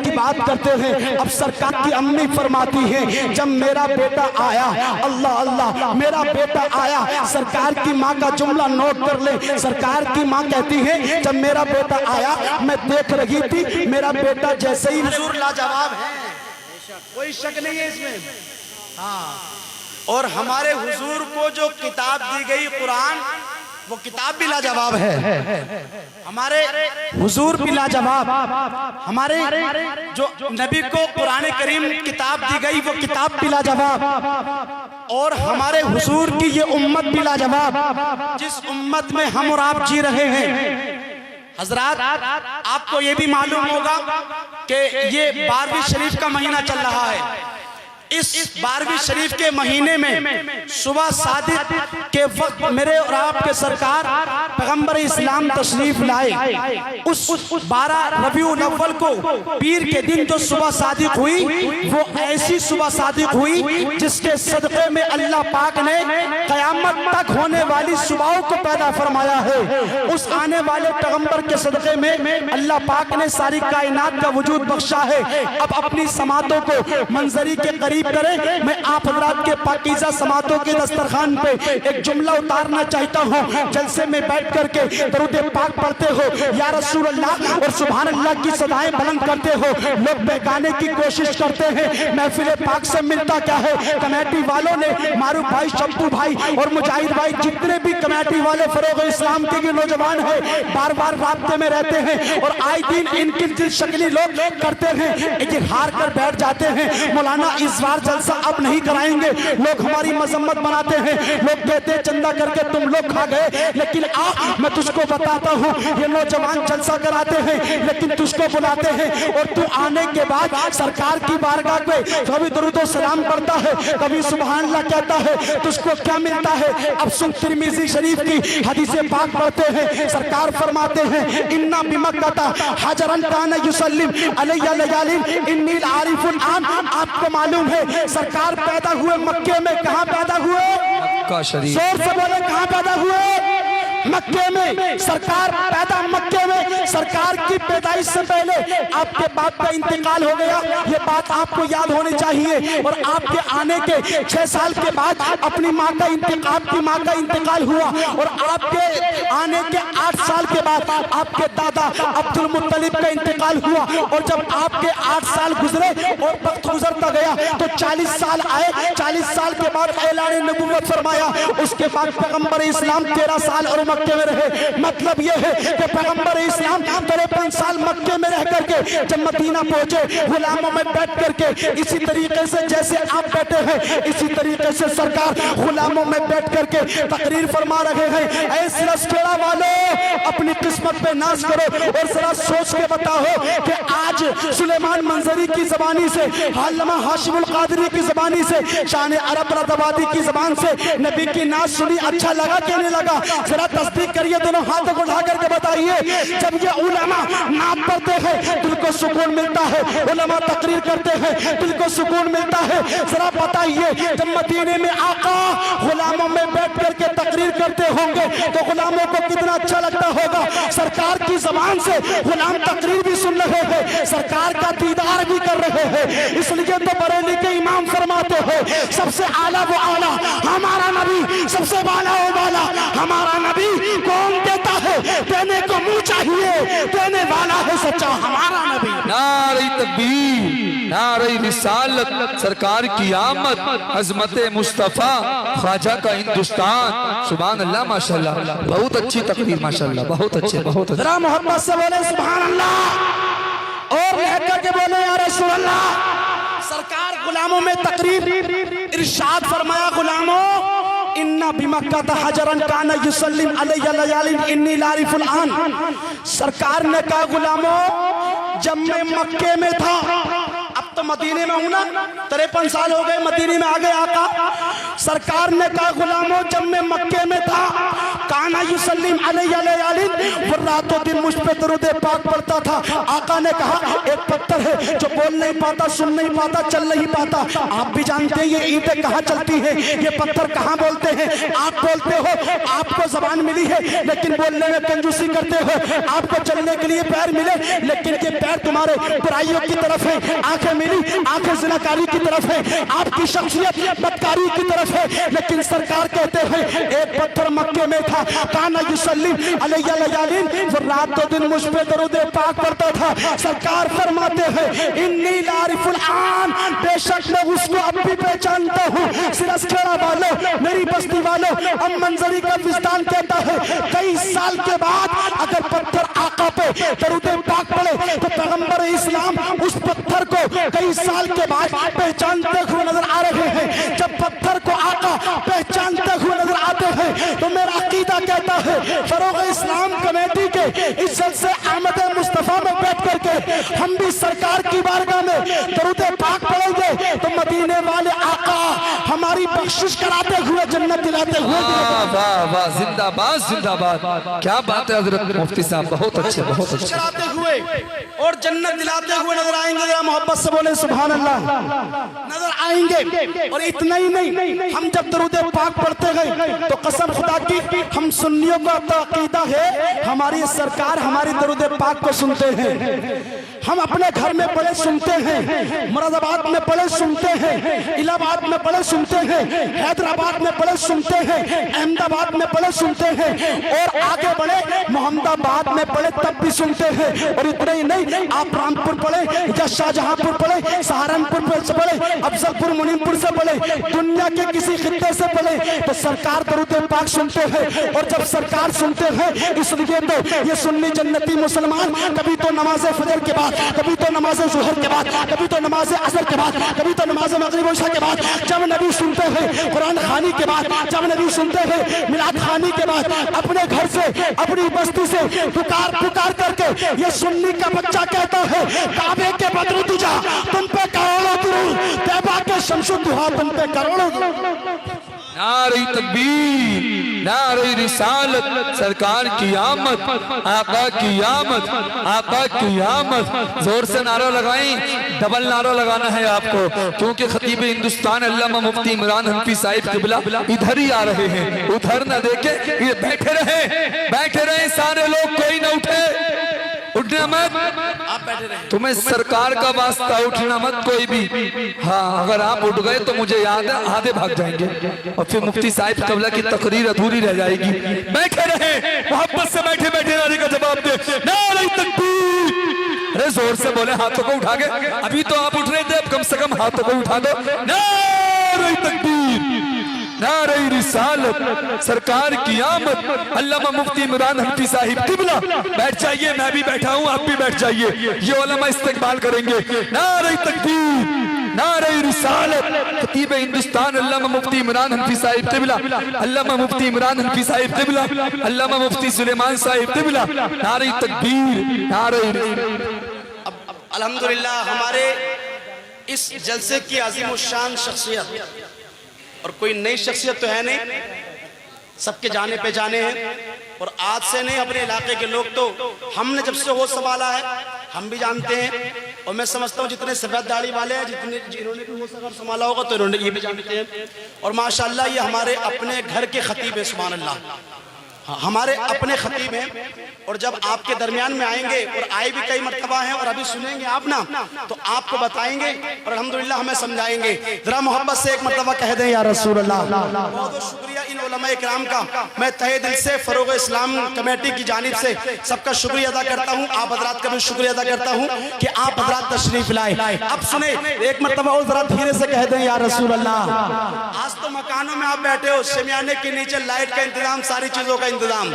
کی بات کرتے ہیں، اب سرکار کی امی فرماتی ہیں جب میرا بیٹا آیا، اللہ اللہ میرا بیٹا آیا، سرکار کی ماں کا جملہ نوٹ کر لیں، سرکار کی ماں کہتی ہے جب میرا بیٹا آیا میں دیکھ رہی تھی میرا بیٹا جیسے ہی حضور لاجواب ہے، کوئی شک نہیں ہے اس میں، ہاں، اور ہمارے حضور کو جو کتاب دی گئی قرآن وہ کتاب بھی لاجواب ہے، ہمارے حضور بھی لاجواب، ہمارے جو نبی کو قرآن کریم کتاب دی گئی وہ کتاب بھی لاجواب، اور ہمارے حضور کی یہ امت بھی لاجواب جس امت میں ہم اور آپ جی رہے ہیں۔ حضرات آپ کو یہ بھی معلوم ہوگا کہ یہ 12ویں شریف کا مہینہ چل رہا ہے، اس 12ویں شریف کے مہینے میں صبح صادق کے وقت میرے اور آپ کے سرکار پیغمبر اسلام تشریف لائے، اس 12 ربیع الاول کو پیر کے دن جو صبح صادق ہوئی وہ ایسی صبح صادق ہوئی جس کے صدقے میں اللہ پاک نے قیامت تک ہونے والی صبحوں کو پیدا فرمایا ہے، اس آنے والے پیغمبر کے صدقے میں اللہ پاک نے ساری کائنات کا وجود بخشا ہے۔ اب اپنی سماعتوں کو منظری کے قریب کریں، میں آپ حضرات کے پاکیزہ سماعتوں کے دسترخوان پہ ایک جملہ اتارنا چاہتا ہوں، جلسے میں بیٹھ کر کے درود پاک پڑھتے ہو، یا رسول اللہ اور سبحان اللہ کی صدائیں بلند کرتے ہو، لوگ بہکانے کی کوشش کرتے ہیں، محفل پاک سے ملتا کیا ہے؟ کمیٹی والوں نے معروف بھائی، شمپو بھائی اور مجاہد بھائی جتنے بھی کمیٹی والے فروغ اسلام کے یہ نوجوان ہیں بار بار رابطے میں رہتے ہیں اور آئے دن ان کی شکلی لوگ کرتے ہیں، یہ ہار کر بیٹھ جاتے ہیں، مولانا اس بار جلسہ اب نہیں کرائیں گے، لوگ ہماری مذمت بناتے ہیں، لوگ کہتے ہیں چندہ کر کے تم لوگ کھا گئے، لیکن میں تجھ کو بتاتا ہوں یہ نوجوان جلسہ کراتے ہیں لیکن تجھ کو بلاتے ہیں، اور تو آنے کے بعد سرکار کی بارگاہ پہ کبھی درود و سلام پڑھتا ہے، کبھی سبحان اللہ کہتا ہے، تجھ کو کیا ملتا ہے؟ اب سن ترمذی شریف کی حدیث پاک پڑھتے ہیں، سرکار فرماتے ہیں اِنَّا بِمَکَّةَ حَجَرًا كَانَ يُسَلِّمْ عَلَيَّ لَيَالٍ إِنِّي الْعَارِفُ الْآن۔ آپ کو معلوم ہے سرکار پیدا ہوئے مکے میں، کہاں پیدا ہوئے؟ مکہ شریف۔ زور سے بولے کہاں پیدا ہوئے؟ مکے میں، سرکار پیدا مکے میں، سرکار کی پیدائش سے پہلے آپ کے باپ کا انتقال ہو گیا، یہ بات آپ کو یاد ہونی چاہیے، اور آپ کے آنے کے 6 سال کے بعد اپنی ماں کا انتقال ہوا، اور آپ کے آنے کے 8 سال کے بعد آپ کے دادا عبد المطلب کا انتقال ہوا، اور جب آپ کے 8 سال گزرے اور وقت گزرتا گیا تو 40 سال آئے، 40 سال کے بعد اعلان نبوت فرمایا، اس کے بعد پیغمبر اسلام 13 سال اور مکے میں رہے۔ مطلب یہ ہے کہ پیغمبر اسلام 53 سال مکے میں رہ کر کے جب مدینہ پہنچے غلاموں میں بیٹھ کر کے اسی طریقے سے جیسے آپ بیٹھے ہیں اسی طریقے سے سرکار غلاموں میں بیٹھ کر کے تقریر فرما رہے ہیں، اے سرسکیڑا والوں اپنی قسمت پہ ناز کرو اور ذرا سوچ کے بتاؤ کہ آج سلیمان منظری کی زبانی سے، علامہ ہاشم القادری کی زبانی سے، شان عرب رضوادی کی زبان سے نبی کی ناز سنی، اچھا لگا کہ نہیں لگا؟ ذرا تصدیق کریے، دونوں ہاتھوں کو اٹھا کر کے بتائیے۔ جب یہ علماء نعت پڑھتے ہیں دل کو سکون ملتا ہے، علماء تقریر کرتے ہیں دل کو سکون ملتا ہے، ذرا بتائیے جب مدینے میں آقا غلاموں میں بیٹھ کر کے تقریر کرتے ہوں گے تو غلاموں کو کتنا اچھا لگتا ہوگا؟ سرکار کی زبان سے غلام تقریر بھی سن رہے ہیں، سرکار کا دیدار بھی کر رہے ہیں، اس لیے تو بریلی کے امام فرماتے ہیں سب سے اعلیٰ وہ اعلیٰ ہمارا نبی، سب سے بالا وہ بالا ہمارا نبی، کون دیتا ہے؟ دینے کو منہ چاہیے، دینے والا ہے سچا ہمارا نبی۔ نعرہ تکبیر، نعرہ رسالت، سرکار کی آمد، عظمت مصطفیٰ، خواجہ کا ہندوستان، سبحان اللہ، ماشاءاللہ، بہت اچھی تقریر، ماشاءاللہ، بہت اچھے، بہت اچھے۔ ذرا محبت سے بولے سبحان اللہ، اور لہہ کر کے بولے یا رسول اللہ۔ سرکار غلاموں میں تقریر، ارشاد فرمایا غلاموں اِنَّا بِمَکَّةَ حَجَرًا كَانَ يُسَلِّمْ عَلَيَّ لَيَالٍ إِنِّي لَعَارِفُ الْآن۔ سرکار نے کہا غلاموں جب میں مکے میں تھا، اب تو مدینے میں ہوں نا، 53 سال ہو گئے مدینے میں آگے آقا، سرکار نے کہا غلاموں جب میں مکے میں تھا کانا یسلم علیہ لیالین، وہ رات و دن مجھ پہ درود پاک پڑھتا تھا۔ آقا نے کہا ایک پتھر ہے जो बोल नहीं पाता, सुन नहीं पाता, चल नहीं पाता। आप भी जानते हैं ये ईंटें कहाँ चलती हैं, ये पत्थर कहाँ बोलते हैं। आप बोलते हो, आपको जबान मिली है लेकिन बोलने में कंजूसी करते हो। आपको चलने के लिए पैर मिले लेकिन ये पैर तुम्हारे बुराइयों की तरफ है। आंखें मिली, आंखें ज़िनाकारी की तरफ है। आपकी शख्सियत बदकारी की तरफ है। लेकिन सरकार कहते हैं एक पत्थर मक्के में था, काना युसल्ली अलैया लयालीन, वो रात तो दिन मुझ पे दरूद पाक पढ़ता था। सरकार फरमाते हैं इन्नी लारिफुल आन, बेशक मैं उसको अब भी पहचानता हूँ। सिरस्खेड़ा वालों, मेरी बस्ती वालों, अब मंजरी का विस्तान कहता है कई साल के बाद अगर पत्थर आका पे दरूद पाक पड़े तो पैगंबर इस्लाम उस पत्थर को कई साल के बाद पहचानते हुए नजर आ रहे हैं। जब पत्थर को आका पहचानते हुए नजर आते हैं तो मेरा अकीदा कहता है फरोग इस्लाम कमेटी के इस जलसे अहमद मुस्तफा में बैठ करके हम भी सरकार की बारगाह में दरूद पाक पढ़ेंगे तो मदीने वाले आका हमारी बख्शिश कराते हुए जन्नत दिलाते हुए। वाह वाह, जिंदाबाद जिंदाबाद, क्या बात है हजरत मुफ्ती साहब, बहुत अच्छे बहुत अच्छे। कराते हुए और जन्नत दिलाते हुए नजर आएंगे। जरा मोहब्बत से बोले सुभान अल्लाह। नजर आएंगे और इतना ही नहीं, हम जब दरूद पाक पढ़ते गए तो कसम खुदा की हम सुन्नियों का अकीदा है हमारी सरकार हमारी दरूद पाक को सुनते हैं। हम अपने घर में पढ़े सुनते हैं, मुरादाबाद में पढ़े सुनते हैं, इलाहाबाद में पढ़े सुनते हैं, हैदराबाद में पढ़े सुनते हैं, अहमदाबाद में पढ़े सुनते हैं और आगे बढ़े मोहम्मदाबाद में पढ़े तब भी सुनते हैं। और इतना ही नहीं, आप रामपुर पढ़े या शाहजहांपुर पढ़े, सहारनपुर से पढ़े, अफजलपुर मुनीमपुर से पढ़े, दुनिया के किसी खित्ते से पढ़े तो सरकार दरूद पाक सुनते हैं। और जब सरकार सुनते हैं इसलिए तो ये सुन्नी जन्नती मुसलमान कभी तो नमाज फजर के बाद, कभी तो नमाज ज़ुहर के बाद, कभी तो नमाज असर के बाद, कभी तो नमाज मगरिब और इशा के बाद, जब नबी सुनते हैं कुरान खानी के बाद, जब नबी सुनते हैं मिलाद खानी के बाद, अपने घर से अपनी बस्ती से पुकार पुकार करके ये सुन्नी का बच्चा कहता है काबे के बदरू तुझा तुम पे करोड़ों दुरूद, तैबा के शमशु दुहा तुम पे करोड़ों दुरूद। नारे तकबीर, नारे रिसालत, सरकार की आमद, आका की आमद, आका की आमद। जोर से नारा लगाएं, डबल नारा लगाना है आपको क्योंकि खतीब हिंदुस्तान अल्लामा मुफ्ती इमरान हनफी साहिब किबला इधर ही आ रहे हैं। उधर न देखे, ये बैठे रहे सारे लोग, कोई न उठे, उठना मत, आप बैठे रहे। तुम्हें सरकार का वास्ता, उठना मत कोई भी। हाँ, अगर आप उठ गए तो मुझे याद है आधे भाग जाएंगे और फिर मुफ्ती साहिब कबला की तकरीर अधूरी रह जाएगी। बैठे रहे, मोहब्बत से बैठे बैठे नारे का जवाब दे, नारे तकबीर। अरे जोर से बोले, हाथों को उठा के, अभी तो आप उठ रहे थे, अब कम से कम हाथों को उठा दो। नारे तकबीर, नारे रिसालत, सरकार की आमद, अल्लामा मुफ्ती इमरान हनफी साहिब किबला। बैठ जाइए, मैं भी बैठा हूँ, आप भी बैठ जाइए, ये उलमा इस्तेकबाल करेंगे। नारे तकबीर, नारे रिसालत, खतीब हिंदुस्तान अल्लामा मुफ्ती इमरान हनफी साहिब किबला, अल्लामा मुफ्ती इमरान हनफी साहिब किबला, अल्लामा मुफ्ती सुलेमान साहिब किबला। नारे तकबीर, नारे। अल्हम्दुलिल्लाह हमारे इस जलसे की अजीम शान शख्सियत, और कोई नई शख्सियत तो है नहीं, सबके जाने पे जाने हैं। और आज से नहीं, अपने इलाके के लोग तो हमने जब से होश संभाला है हम भी जानते हैं। और मैं समझता हूँ जितने सफेद दाढ़ी वाले हैं, जिन्होंने भी होश अगर संभाला होगा तो इन्होंने ये भी जानते हैं। और माशाल्लाह ये हमारे अपने घर के खतीब है, सुभान अल्लाह, हाँ, हमारे अपने खतीब हैं। और जब आपके दरमियान में आएंगे, और आए भी कई मरतबा हैं और अभी सुनेंगे आप ना, तो आपको बताएंगे और अल्हम्दुलिल्लाह हमें समझाएंगे। जरा मोहब्बत से एक मरतबा कह दें या रसूल अल्लाह। बहुत बहुत शुक्रिया इन उलमाए किराम का, मैं तहे दिल से फरोग इस्लाम कमेटी की जानिब से सबका शुक्रिया अदा करता हूँ। आप हजरात का भी शुक्रिया अदा करता हूँ कि आप हजरात तशरीफ लाए। अब सुने एक मरतबा और जरा धीरे से कह दें या रसूल अल्लाह। आज तो मकानों में आप बैठे हो, शमियाने के नीचे लाइट का इंतजाम, सारी चीजों का इंतजाम।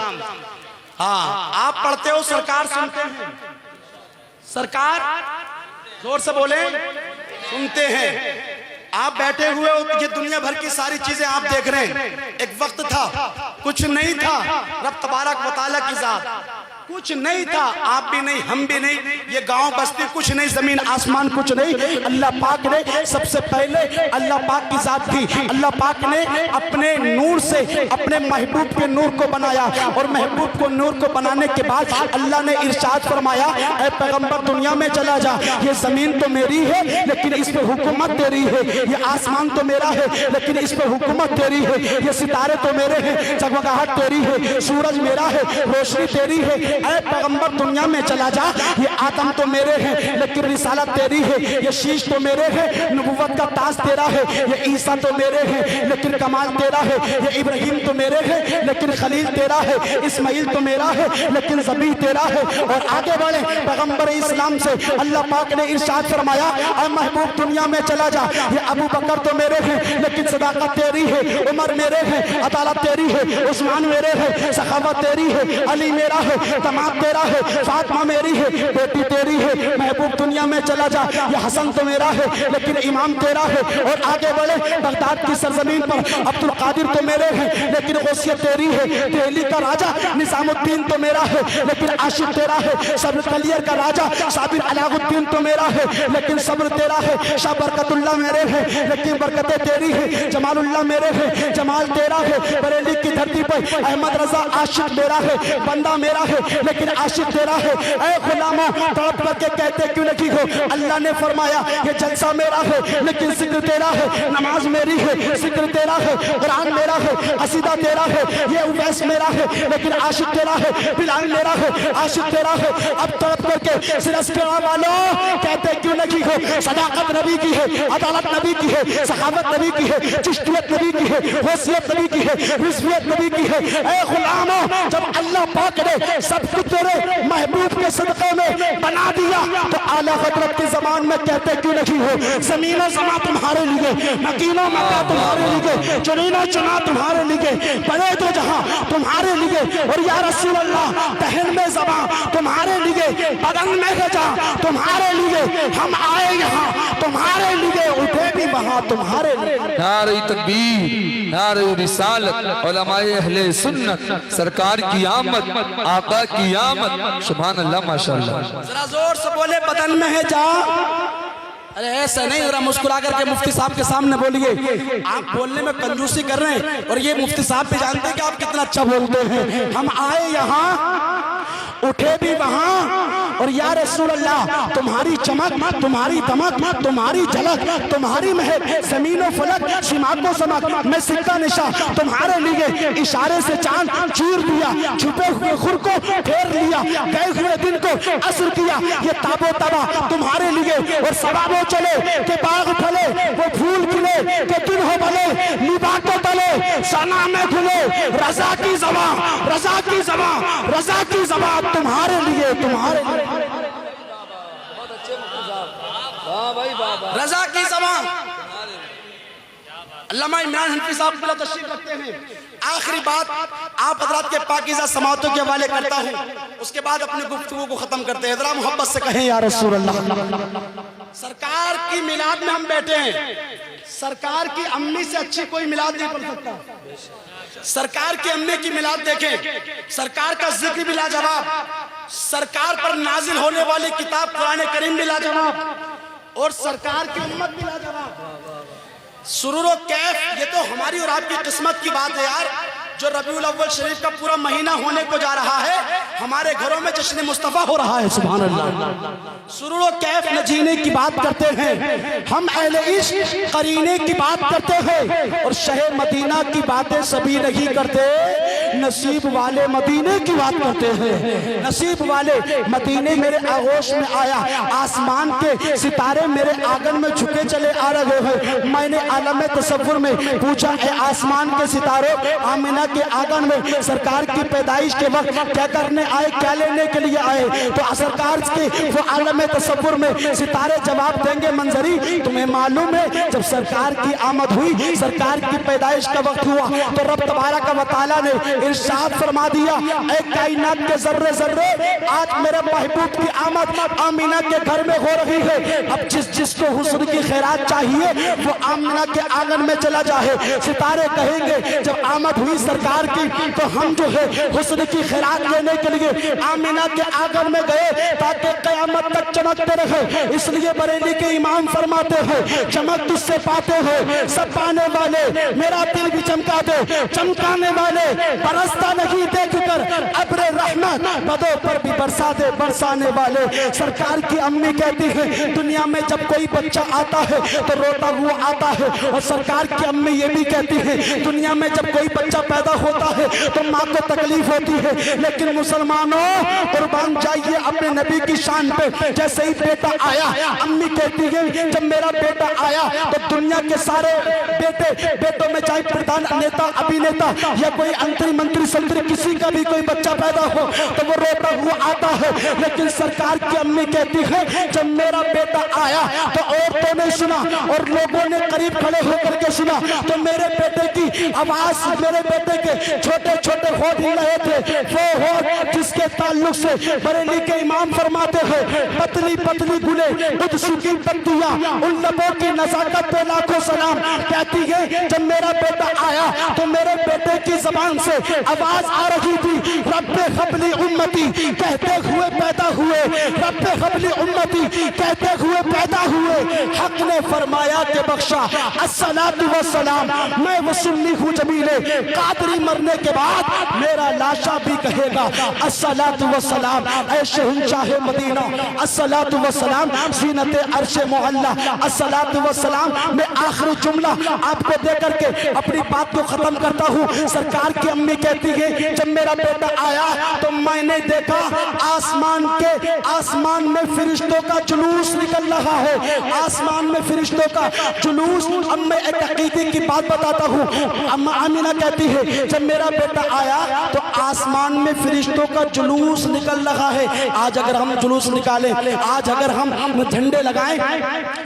हाँ, आप पढ़ते हो, सरकार सुनते हैं, सरकार जोर से बोले सुनते हैं। आप बैठे हुए हो, ये दुनिया भर की सारी चीजें आप देख रहे हैं। एक वक्त था कुछ नहीं था, रब तबारक व तआला की जात, कुछ नहीं था, आप भी नहीं, हम भी नहीं, ये गांव बस्ती कुछ नहीं, जमीन आसमान कुछ नहीं। अल्लाह पाक ने सबसे पहले अल्लाह पाक की जात थी। अल्लाह पाक ने अपने नूर से अपने महबूब के नूर को बनाया, और महबूब को नूर को बनाने के बाद अल्लाह ने इरशाद फरमाया, ऐ पैगंबर दुनिया में चला जा, ये जमीन तो मेरी है लेकिन इस पे हुकूमत तेरी है, ये आसमान तो मेरा है लेकिन इस पे हुकूमत तेरी है, ये सितारे तो मेरे हैं, जगमगाहट तेरी है, सूरज मेरा है, रोशनी तेरी है। ऐ पैगंबर दुनिया में चला जा, ये आदम तो मेरे हैं लेकिन रिसालत तेरी है, ये शीश तो मेरे हैं, नबुव्वत का ताज तेरा है, ये ईसा तो मेरे हैं लेकिन कमाल तेरा है, ये इब्राहिम तो मेरे हैं लेकिन खलील तेरा है, इस्माइल तो मेरा है लेकिन ज़बीह तेरा है। और आगे बढ़े पैगंबर इस्लाम से अल्लाह पाक ने इरशाद फरमाया, ऐ महबूब दुनिया में चला जा, ये अबू बकर तो मेरे हैं लेकिन सदाकत तेरी है, उमर मेरे हैं, अदालत तेरी है, उस्मान मेरे हैं, सखावत तेरी है, अली मेरा है, तमाम तेरा है, फातिमा मेरी है, बेटी तेरी है। महबूब दुनिया में चला जा, ये हसन तो मेरा है लेकिन इमाम तेरा है। और आगे बढ़े बगदाद की सरजमीन पर अब्दुल कादिर तो मेरे हैं लेकिन गौसियत तेरी है, दिल्ली का राजा निजामुद्दीन तो मेरा है लेकिन आशिक तेरा है, सब्र कलियर का राजा साबिर अलाउद्दीन तो मेरा है लेकिन सब्र तेरा है, शाह बरकतुल्लाह मेरे हैं लेकिन बरकतें तेरी है, जमालुल्लाह मेरे हैं, जमाल तेरा है। बरेली की धरती पर अहमद रजा आशिक मेरा है, बंदा मेरा है लेकिन आशिक तेरा है। ऐ गुलामों तड़प करके कहते क्यों नहीं हो, अल्लाह ने फरमाया ये जलसा मेरा है लेकिन जिक्र तेरा है, नमाज मेरी है, जिक्र तेरा है, कुरान मेरा है, असीदा तेरा है, ये उवैस मेरा है लेकिन आशिक तेरा है, बिलाल मेरा है, आशिक तेरा है। अब तड़प करके सिरस्करा वालों कहते क्यों नहीं हो, सदाकत नबी की है, अदालत नबी की है, सखावत नबी की है, चिश्तियत नबी की है, वसीयत नबी की है, रिज़वियत नबी की है। ऐ गुलामों जब अल्लाह पाक ने सब कुछ तेरे महबूब के सदक़े में बना दिया तो आला हज़रत के ज़मान में कहते क्यों नहीं हो, ज़मीनो ज़मा तुम्हारे लिए, मकीनो मक्का तुम्हारे लिए, चुनीनो चुना तुम्हारे लिए, बड़े तो जहां तुम्हारे लिए, और या रसूल अल्लाह दहन में ज़बां तुम्हारे लिए, बदन में रजा तुम्हारे लिए, हम आए यहाँ तुम्हारे लिए, उठे भी वहां तुम्हारे लिए। नारे तकबीर, नारे रिसालत, उलमाए अहले सुन्नत, सरकार की आमद, आका की आमद, सुभान अल्लाह माशाअल्लाह। जरा जोर से बोले बदन में है जा। अरे ऐसा नहीं, जरा मुस्कुरा करके मुफ्ती साहब के सामने बोलिए। आप बोलने में कंजूसी कर रहे हैं और ये मुफ्ती साहब भी जानते हैं कि आप कितना अच्छा बोलते हैं। हम आए यहाँ उठे भी वहां, और या रसूल अल्लाह तुम्हारी चमक, तुम्हारी दमक, तुम्हारी झलक, तुम्हारी महक, ज़मीनो फलक, सिमाको समक, मैं सिक्का निशा तुम्हारे लिए, इशारे से चांद चीर दिया, छुपे हुए खुर को फेर लिया, गए हुए दिन को असर किया, ये ताबो तबा तुम्हारे लिए। और सवाबो चले के बाग फले, वो फूल खिले के दिन हो भले, लिबातो तले सना में खुले, रजा की ज़बां, रजा की ज़बां, रजा की ज़बां तुम्हारे लिए, तुम्हारे लिए। रजा की ज़बां। अल्लामा इमरान हनफी साहब बड़ा तशरीफ रखते हैं। आखिरी बात आप हज़रात के पाकीज़ा समातों के हवाले करता हूँ, उसके बाद अपनी गुफ्तगू को खत्म करते हैं। जरा मोहब्बत से कहें या रसूल अल्लाह। सरकार की मिलाद में हम बैठे हैं, सरकार की अम्मी से अच्छी कोई मिलाद नहीं पढ़ सकता। सरकार की अम्मी की मिलाद देखें, सरकार का जिक्र भी लाजवाब, सरकार पर नाजिल होने वाली किताब कुरान करीम भी लाजवाब, और सरकार की उम्मत भी लाजवाब। सुरूर व कैफ, ये तो हमारी और आपकी किस्मत की बात है यार, जो रबीउल अव्वल शरीफ का पूरा महीना होने को जा रहा है, हमारे घरों में जश्न मुस्तफ़ा हो रहा है। सुभान अल्लाह। सुरूर व कैफ न जीने की बात करते हैं हम, अहले इश्क करीने की बात करते हैं, और शहर मदीना की बातें सभी नहीं करते, नसीब वाले मदीने की बात करते हैं। नसीब वाले मदीने मेरे आगोश में आया, आसमान के सितारे मेरे आंगन में झुके चले आ रहे हैं। मैंने आलम तसव्वुर में पूछा, ए आसमान के सितारों, आमिना के आंगन में सरकार की पैदाइश के वक्त क्या करने आए, क्या लेने के लिए आए? तो सरकार के वो आलम तसव्वुर में सितारे जवाब देंगे, मंजरी तुम्हें मालूम है जब सरकार की आमद हुई, सरकार की पैदाइश का वक्त हुआ, तो रब तबारक व तआला ने इरशाद फरमा दिया, ऐ कायनात के जर्रे जर्रे, आज मेरे महबूब की आमद आमिना के घर में हो रही है। अब जिसको हुस्न की खैरात चाहिए वो आमिना के आंगन में चला जाए। सितारे कहेंगे जब आमद हुई سرکار کی تو ہم جو ہے حسن کی خیرات لینے کے لیے آمینہ کے آنگن میں گئے تاکہ قیامت تک چمکتے رہے. اس لیے بریلی کے امام فرماتے ہیں چمک تجھ سے پاتے ہیں سب پانے والے, میرا دل بھی چمکا دے چمکانے والے, برستا نہیں دیکھ کر ابر رحمت بدوں پر بھی برسا دے برسانے والے. سرکار کی امی کہتی ہیں دنیا میں جب کوئی بچہ آتا ہے تو روتا ہوا آتا ہے, اور سرکار کی امی یہ بھی کہتی ہیں دنیا میں جب کوئی بچہ پیدا ہوتا ہے تو ماں کو تکلیف ہوتی ہے, لیکن مسلمانوں قربان جائیے اپنے نبی کی شان پہ. جیسے ہی بیٹا آیا امی کہتی ہے جب میرا بیٹا آیا تو دنیا کے سارے بیٹوں میں چاہے پردھان نیتا ابھینیتا یا کوئی منتری سنتری کسی کا بھی کوئی بچہ پیدا ہو تو وہ روتا ہوا آتا ہے, لیکن سرکار کی امی کہتی ہے جب میرا بیٹا آیا تو عورتوں نے سنا اور لوگوں نے قریب کھڑے ہو کر کے سنا تو میرے بیٹے کی آواز, میرے بیٹے کے چھوٹے چھوٹے ہونٹ ہل رہے تھے, وہ ہونٹ جس کے تعلق سے بریلی کے امام فرماتے ہیں پتلی پتلی گلے قدس کی پتیاں ان لبوں کی نزاکت پہ لاکھوں سلام. کہتی ہے جب میرا بیٹا آیا تو میرے بیٹے کی زبان سے آواز آ رہی تھی رب حبلی امتی کہتے ہوئے پیدا ہوئے, رب حبلی امتی کہتے ہوئے پیدا ہوئے. حق نے فرمایا کہ بخشا الصلاۃ والسلام, میں وہ سنی ہوں جمیلے قادری مرنے کے بعد میرا لاشا بھی کہے گا الصلاۃ والسلام. اے شہنشاہ مدینہ الصلاۃ والسلام, زینت عرش معلا الصلاۃ والسلام. میں آخری جملہ آپ کو دے کر کے اپنی بات کو ختم کرتا ہوں. سرکار کی امی کہتی ہے جب میرا بیٹا آیا تو میں نے دیکھا آسمان میں فرشتوں کا جلوس نکل رہا ہے, آسمان میں فرشتوں کا جلوس. اب میں ایک عقیدے کی بات بتاتا ہوں. اما آمینہ کہتی ہے جب میرا بیٹا آیا تو آسمان میں فرشتوں کا جلوس نکل رہا ہے. آج اگر ہم جلوس نکالیں, آج اگر ہم جھنڈے لگائیں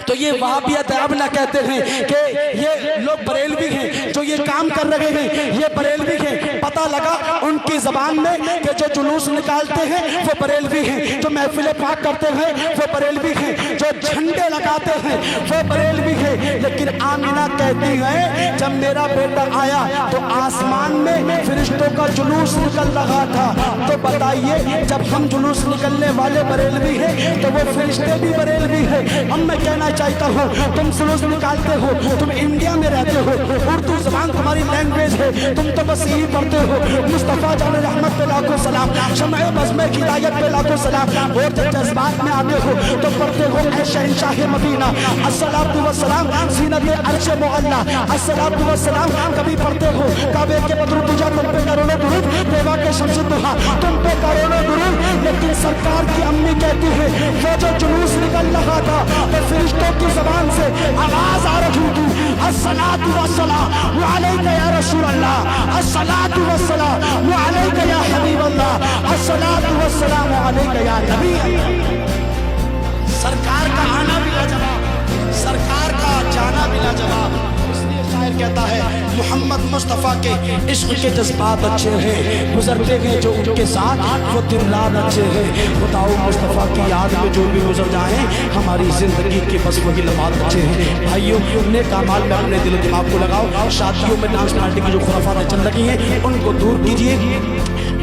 تو یہ وہابیت دیابنا کہتے ہیں کہ یہ لوگ بریلوی ہیں جو یہ کام کر رہے ہیں, یہ بریلوی ہیں. پتہ لگا ان کی زبان میں کہ جو جلوس نکالتے ہیں وہ بریلوی ہیں, جو محفل پاک کرتے ہیں وہ بریلوی ہیں, جو جھنڈے لگاتے ہیں وہ بریلوی ہیں. لیکن آمینہ کہتی ہے جب میرا بیٹا آیا تو آسمان میں فرشتوں کا جلوس نکل رہا تھا. تو بتائیے جب ہم جلوس نکلنے والے بریلوی ہیں تو وہ فرشتے بھی بریلوی ہیں. اب میں کہنا چاہتا ہوں تم جلوس نکالتے ہو, تم انڈیا میں رہتے ہو, اردو زبان تمہاری لینگویج ہے, تم تو بس یہی پڑھتے ہو مصطفیٰ جان رحمت پہ لاکھوں سلام, شمع بزم ہدایت پہ لاکھوں سلام. اور جب جذبات میں آتے ہو تو پڑھتے ہو اے شہنشاہ مدینہ الصلاۃ والسلام, زینت عرش معلا الصلاۃ والسلام. کبھی پڑھتے ہو کعبے کے بدر تجا تم پہ کروڑوں درود, دیوا کے شمس الضحیٰ تم پہ کروڑوں درود. لیکن سرکار کی امی کہتی ہے وہ جو جلوس نکل رہا تھا تو فرشتوں کی زبان سے آواز آ رہی تھی الصلاۃ والسلام علیک یا رسول اللہ, الصلاۃ والسلام علیک یا حبیب اللہ, الصلاۃ والسلام علیک یا نبی اللہ. سرکار کا آنا بھی لاجواب, سرکار کا جانا بھی لاجواب. اس لیے شاعر کہتا ہے محمد مصطفیٰ کے عشق کے جذبات اچھے ہیں, گزرتے ہیں جو ان کے ساتھ وہ دن رات اچھے ہیں. بتاؤ مصطفیٰ کی یاد میں جو بھی گزر جائیں ہماری زندگی کے بس وہی لمحات اچھے ہیں. بھائیوں نیک اعمال میں اپنے دل و دماغ کو لگاؤ. شادیوں میں ڈانس پارٹی کی جو خرافاتیں چل رہی ہیں ان کو دور کیجیے.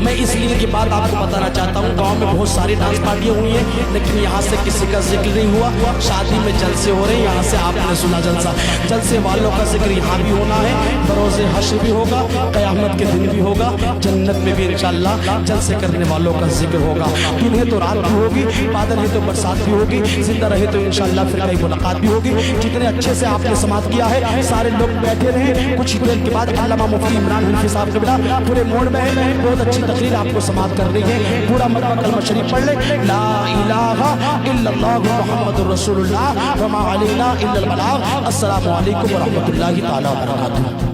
میں اس لیے کی بات آپ کو بتانا چاہتا ہوں, گاؤں میں بہت ساری ڈانس پارٹیاں ہوئی ہیں لیکن یہاں سے کسی کا ذکر نہیں ہوا. شادی میں جلسے ہو رہے ہیں, یہاں سے آپ نے سنا جلسہ, جلسے والوں کا ذکر یہاں بھی ہونا ہے. بروز حشر بھی ہوگا, قیامت کے دن بھی ہوگا, جنت میں بھی انشاءاللہ جلسے کرنے والوں کا ذکر ہوگا. دن ہے تو رات بھی ہوگی, بادل ہے تو برسات بھی ہوگی, زندہ رہے تو انشاءاللہ پھر کئی ملاقات بھی ہوگی. جتنے اچھے سے آپ نے سماعت کیا ہے سارے لوگ بیٹھے رہیں. کچھ دیر کے بعد علامہ مفتی عمران حنفی صاحب قبلہ پورے موڈ میں ہے, بہت اچھی تقریر آپ کو سماعت کر رہی ہے. پورا مرتبہ کلمہ شریف پڑھ لیں لا الہ الا اللہ محمد رسول اللہ وما علینا الا البلاغ. السلام علیکم ورحمۃ اللہ تعالی وبرکاتہ.